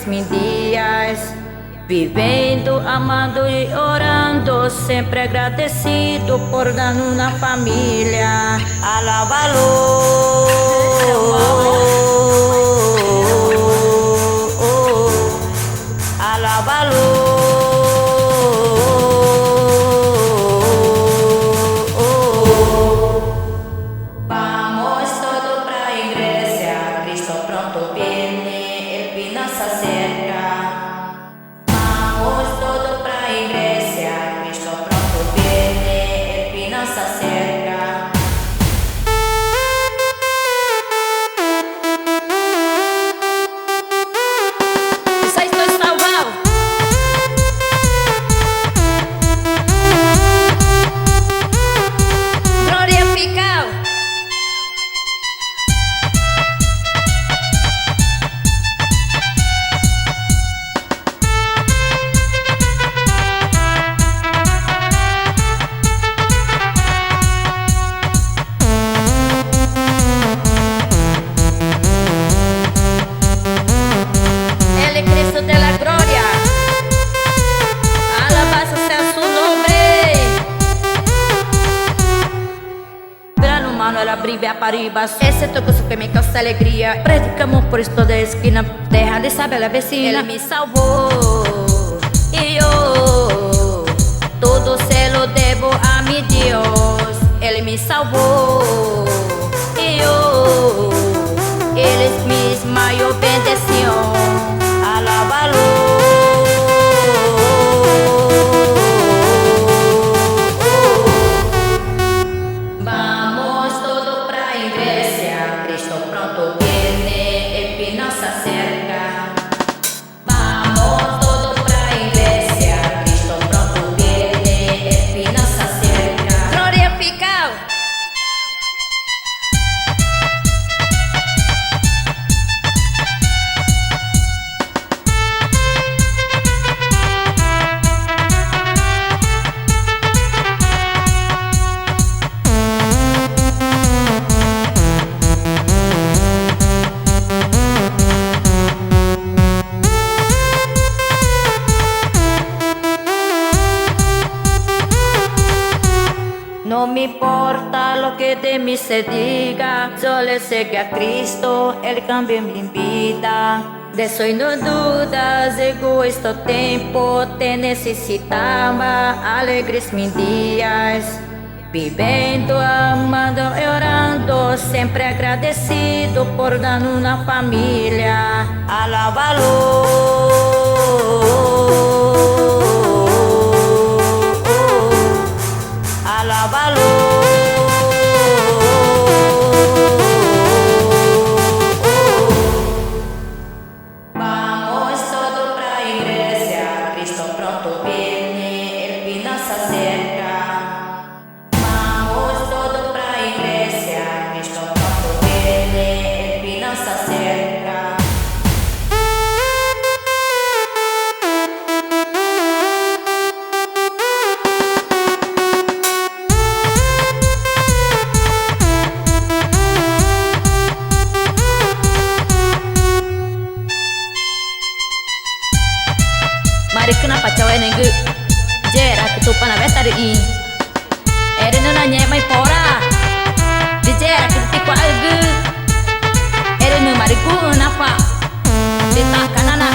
mis días, vivendo, amando y orando, sempre agradecido por dar una familia. Alábalo, alábalo. Vamos todo pra igreja, Cristo pronto viene, el final se acerca. Vamos todo pra igreja, Cristo pronto viene, el final se acerca. Isso aí estou salvado. Glorificado. Ele Cristo de la gloria, alabanza sea su nombre. Verano humano ela brilla para arriba, esse toco super me causa alegria. Predicamos por esto de esquina, terra de saber la vecina. Ele me salvou e yo todo se lo debo a mi Dios. Ele me salvou e yo, Ele es mi mayor bendición. Alábalo. Vamos todo pra igreja, Cristo pronto viene, el final se acerca. Vamos todo pra igreja, Cristo pronto viene, el final se acerca. Glorificado. No me importa lo que de mí se diga, solo sigue a Cristo, Él cambia mi vida. De eso no dudas, llegó este tiempo, te necesitaba, alegres mis días. Vivendo, amando y orando, siempre agradecido por dar una familia. Alábalo. Alábalo. Vamos todo pra igreja, Cristo pronto viene, el final se acerca. Vamos todo pra igreja, Cristo pronto viene, el final se acerca. Mari kenapa cewek nenggu jera ketupan abetar i ere nuna nyemai pora di jera ketikwa egu ere nu mari ku napa di takana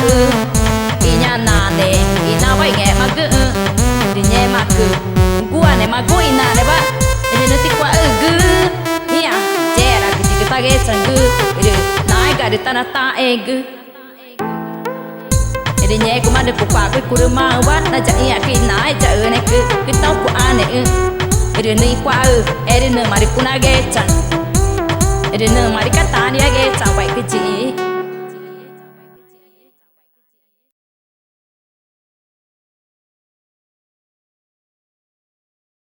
inya nane ina wai nge magu di nyemaku gua ne magu ina leba ere nu tikwa egu iya jera ketikita ge sangu ere nai ga di tanah ta egu. Nye ku mande ku pa ku kurma wat na ja iya ki nai ja ne ku tau ku ane ere nei kwa ere ne mari ku na ge chan ere ne mari ka tani ge